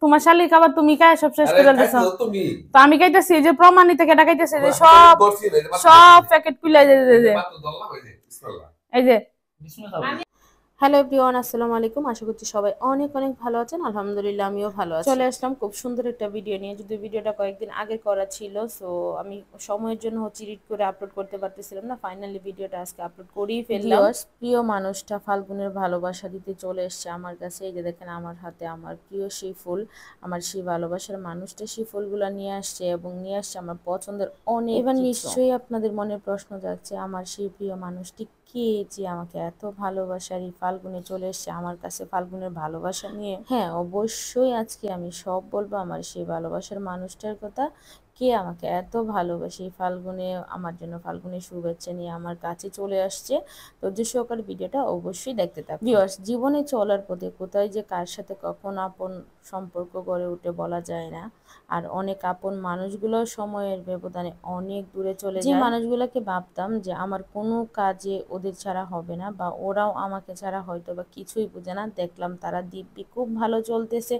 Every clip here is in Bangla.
তোমার শালি খাবার তুমি খায় সব শেষ করে দিছো। তো আমি খাইতেছি যে প্রমাণিত কেটা খাইতেছে যে সব সব প্যাকেট খুলে এই যে। হ্যালো এভরিওয়ান, আসসালামু আলাইকুম। আশা করছি সবাই অনেক অনেক ভালো আছেন। আলহামদুলিল্লাহ আমিও ভালো আছি। চলে আসলাম খুব সুন্দর একটা ভিডিও নিয়ে। যদি ভিডিওটা কয়েকদিন আগে করা ছিল, সো আমি সময়ের জন্য এডিট করে আপলোড করতে পারতেছিলাম না। ফাইনালি ভিডিওটা আজকে আপলোড করেই ফেললাম। প্রিয় মানুষটা ফাল্গুনের ভালোবাসা দিতে চলে এসেছে আমার কাছে। এই যে দেখেন আমার হাতে আমার প্রিয় সেই ফুল, আমার সেই ভালোবাসার মানুষটা সেই ফুলগুলো নিয়ে আসছে এবং নিয়ে আসছে আমার পছন্দের অনেক। এবার নিশ্চয়ই আপনাদের মনে প্রশ্ন যাচ্ছে, আমার সেই প্রিয় মানুষটি কে যে আমাকে এত ভালোবাসার এই ফাল্গুনে চলে এসছে আমার কাছে ফাল্গুনের ভালোবাসা নিয়ে। হ্যাঁ, অবশ্যই আজকে আমি সব বলবো আমার সেই ভালোবাসার মানুষটার কথা, কে আমাকে এত ভালোবাসে ফাল্গুনে, আমার জন্য ফাল্গুনের শুভেচ্ছা নিয়ে আমার কাছে চলে আসছে। ধৈর্য সহকারে ভিডিওটা অবশ্যই দেখতে থাকুন। ভিউয়ার্স, জীবনে চলার পথে কোথায় যে কার সাথে কখন আপন সম্পর্ক গড়ে উঠে বলা যায় না। আর অনেক আপন মানুষগুলো সময়ের ব্যবধানে অনেক দূরে চলে যায়। যে মানুষগুলোকে ভাবতাম যে আমার কোনো কাজে ওদের ছাড়া হবে না বা ওরাও আমাকে ছাড়া হয়তো বা কিছুই বোঝে না, দেখলাম তারা দিব্যি খুব ভালো চলতেছে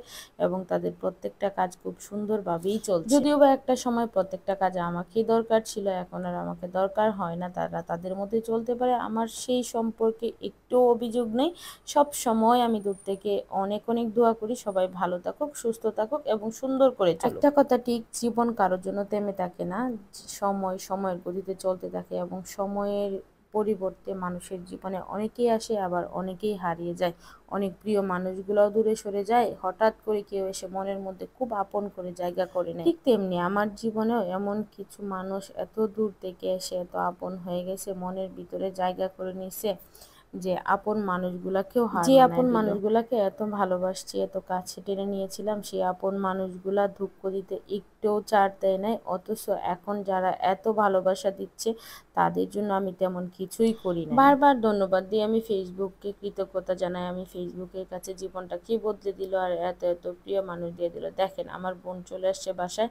এবং তাদের প্রত্যেকটা কাজ খুব সুন্দরভাবেই চলছে। যদিও বা একটা সময় প্রত্যেকটা কাজে আমাকেই দরকার ছিল, এখন আর আমাকে দরকার হয় না, তারা তাদের মধ্যে চলতে পারে। আমার সেই সম্পর্কে একটু অভিযোগ নেই। সব সময় আমি দূর থেকে অনেক অনেক দোয়া করি সবাই ভালো থাকুক, সুস্থ থাকুক এবং সুন্দর করে চলুক। একটা কথা ঠিক, জীবন কারোর জন্য থেমে থাকে না, সময় সময়ের গতিতে চলতে থাকে এবং সময়ের পরিবর্তে মানুষের জীবনে অনেকেই আসে আবার অনেকেই হারিয়ে যায়। অনেক প্রিয় মানুষগুলোও দূরে সরে যায়, হঠাৎ করে কেউ এসে মনের মধ্যে খুব আপন করে জায়গা করে নেয়। ঠিক তেমনি আমার জীবনেও এমন কিছু মানুষ এত দূর থেকে এসে এত আপন হয়ে গেছে, মনের ভিতরে জায়গা করে নিছে যে আপন মানুষগুলাকেও যে আপন মানুষগুলাকে এত ভালোবাসছি, এত কাছে টেনে নিয়েছিলাম, সেই আপন মানুষগুলা দুঃখ দিতে একটুও ছাড় দেয় নাই। অথচ এখন যারা এত ভালোবাসা দিচ্ছে তাদের জন্য আমি তেমন কিছুই করি না। বারবার ধন্যবাদ দিয়ে আমি ফেসবুককে কৃতজ্ঞতা জানাই। আমি ফেসবুকের কাছে জীবনটা কি বদলে দিল আর এত এত প্রিয় মানুষ দিয়ে দিল। দেখেন আমার বোন চলে আসছে বাসায়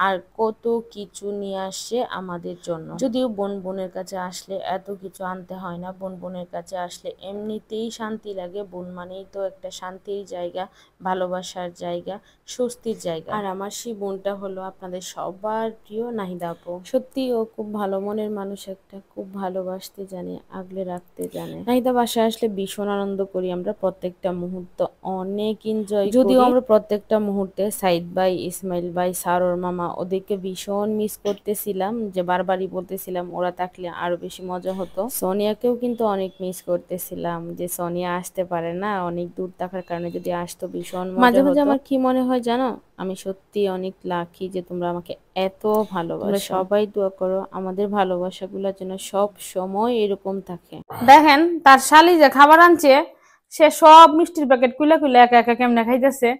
আর কত কিছু নিয়ে আসছে আমাদের জন্য। যদিও বোনের কাছে আসলে এত কিছু আনতে হয় না, বোনের কাছে আসলে এমনিতেই শান্তি লাগে। বোন মানেই তো একটা শান্তির জায়গা, ভালোবাসার জায়গা, স্বস্তির জায়গা। আর আমার সেই বোনটা হলো আপনাদের সবার প্রিয় নাহিদা আপু। সত্যি ও খুব ভালো মনের মানুষ, একটা খুব ভালোবাসতে জানে, আগলে রাখতে জানে। নাহিদা বাসায় আসলে ভীষণ আনন্দ করি আমরা, প্রত্যেকটা মুহূর্ত অনেক এনজয় করি। যদিও আমরা প্রত্যেকটা মুহূর্তে সাইদ ভাই, ইসমাইল ভাই, সারোর মামা ওদেরকে ভীষণ মিস করতেছিলাম, যে বারবারই বলতেছিলাম ওরা থাকলে আরো বেশি মজা হতো। সোনিয়াকেও কিন্তু অনেক মিস করতেছিলাম, যে সোনিয়া আসতে পারে না, অনেক দূর থাকার কারণে যদি আসতো ভীষণ মাঝে মাঝে আমার কি মনে হয় জানো, আমি সত্যি অনেক লাকি যে তোমরা আমাকে এত ভালোবাসো। সবাই দোয়া করো আমাদের ভালোবাসাগুলো যেন সব সময় এরকম থাকে। দেখেন তার শালি যে খাবার আনছে, সে সব মিষ্টির প্যাকেট খুলে খুলে একা একা কেমনে খাইতেছে।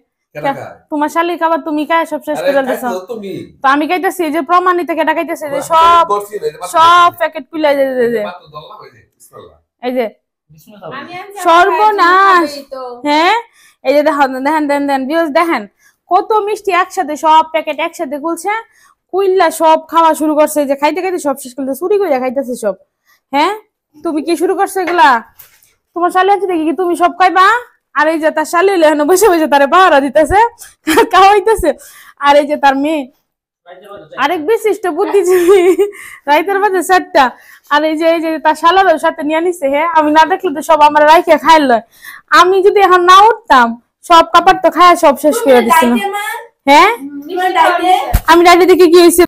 তোমার শালির খাবার তুমি খায় সব শেষ করে দিছো। তো আমি খাইতেছি যে প্রমাণিত কেটা খাইতেছে যে সব সব প্যাকেট খুলে এই যে সর্বনাশ। হ্যাঁ, এই যে দেখেন দেখেন দেখেন দেখেন ভিউয়ার্স, দেখেন কত মিষ্টি একসাথে, সব প্যাকেট একসাথে খুলছে, কুইল্লা সব খাওয়া শুরু করছে, যে খাইতে খাইতে সব শেষ করতে চুরি করে খাইতেছে সব। হ্যাঁ, তুমি কি শুরু করছো এগুলা? তোমার শালি আছে দেখি কি তুমি সব খাইবা? আর এই যে তার শালি হলো বসে বসে তারে পাহারা দিতেছে, খাওয়াইতেছে। আর এই যে তার মেয়ে আরেক বিশিষ্ট বুদ্ধিজীবী, রাইতের বাজে 4টা। আর এই যে তার শালারও সাথে নিয়ে নিছে। হ্যাঁ, আমি না দেখলে তো সব আমার রাইখে খাইল। আমি যদি এখন না উঠতাম সব কাপড় তো খায়া সব শেষ করে দিচ্ছিল। হ্যাঁ, আমি ডাইটে দেখে কি হয়েছে